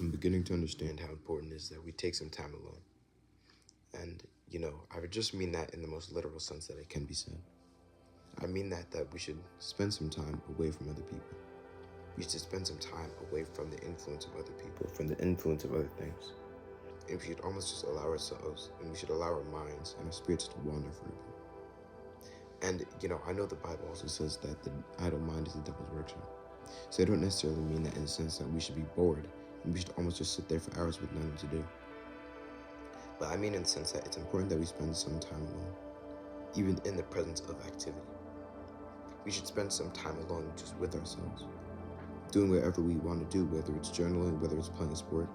I'm beginning to understand how important it is that we take some time alone. And, I would just mean that in the most literal sense that it can be said. I mean that we should spend some time away from other people. We should spend some time away from the influence of other people, from the influence of other things. And we should almost just allow ourselves, and we should allow our minds and our spirits to wander for a bit. And, I know the Bible also says that the idle mind is the devil's workshop. So I don't necessarily mean that in the sense that we should be bored and we should almost just sit there for hours with nothing to do. But I mean in the sense that it's important that we spend some time alone, even in the presence of activity. We should spend some time alone just with ourselves, doing whatever we want to do, whether it's journaling, whether it's playing a sport,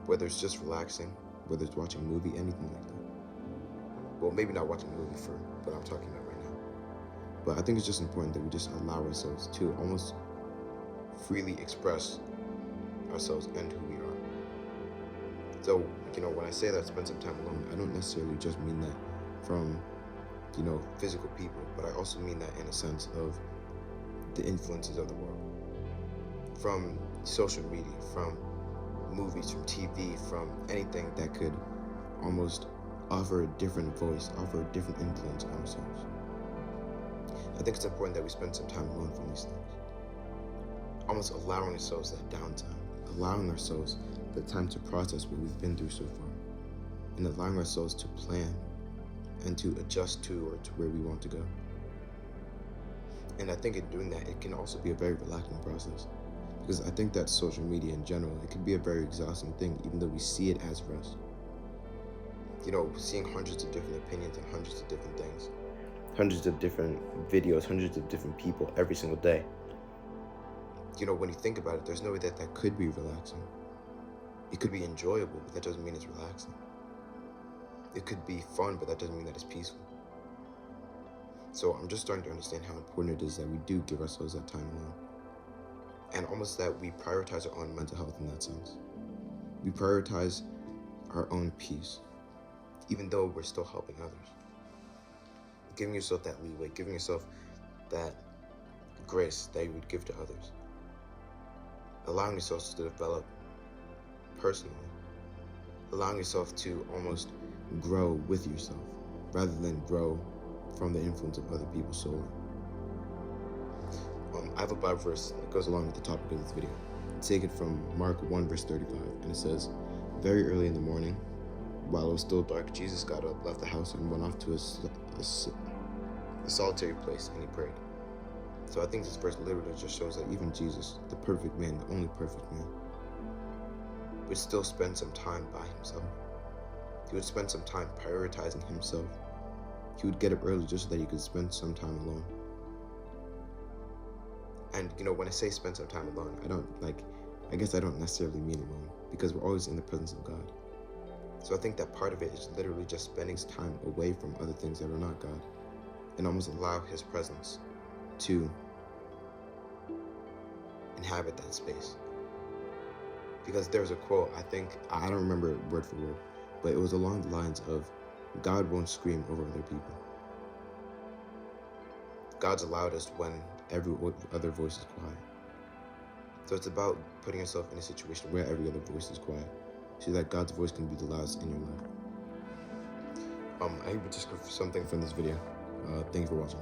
whether it's just relaxing, whether it's watching a movie, anything like that. Well, maybe not watching a movie for what I'm talking about right now. But I think it's just important that we just allow ourselves to almost freely express ourselves and who we are. So, when I say that spend some time alone, I don't necessarily just mean that from, physical people, but I also mean that in a sense of the influences of the world. From social media, from movies, from TV, from anything that could almost offer a different voice, offer a different influence on ourselves. I think it's important that we spend some time alone from these things. Almost allowing ourselves that downtime, allowing ourselves the time to process what we've been through so far, and allowing ourselves to plan and to adjust to or to where we want to go. And I think in doing that, it can also be a very relaxing process, because I think that social media in general, it can be a very exhausting thing, even though we see it as rest. Seeing hundreds of different opinions and hundreds of different things, hundreds of different videos, hundreds of different people every single day. When you think about it, there's no way that could be relaxing. It could be enjoyable, but that doesn't mean it's relaxing. It could be fun, but that doesn't mean that it's peaceful. So I'm just starting to understand how important it is that we do give ourselves that time alone. And almost that we prioritize our own mental health in that sense. We prioritize our own peace, even though we're still helping others. Giving yourself that leeway, giving yourself that grace that you would give to others. Allowing yourself to develop personally. Allowing yourself to almost grow with yourself, rather than grow from the influence of other people solely. I have a Bible verse that goes along with the topic of this video. It's taken from Mark 1 verse 35, and it says, "Very early in the morning, while it was still dark, Jesus got up, left the house, and went off to a solitary place, and he prayed." So I think this verse literally just shows that even Jesus, the perfect man, the only perfect man, would still spend some time by himself. He would spend some time prioritizing himself. He would get up early just so that he could spend some time alone. And, when I say spend some time alone, I guess I don't necessarily mean alone, because we're always in the presence of God. So I think that part of it is literally just spending time away from other things that are not God, and almost allow his presence to inhabit that space. Because there's a quote, I don't remember it word for word, but it was along the lines of, God won't scream over other people. God's loudest when every other voice is quiet. So it's about putting yourself in a situation where every other voice is quiet, so that God's voice can be the loudest in your life. I hope you took something from this video. Thank you for watching.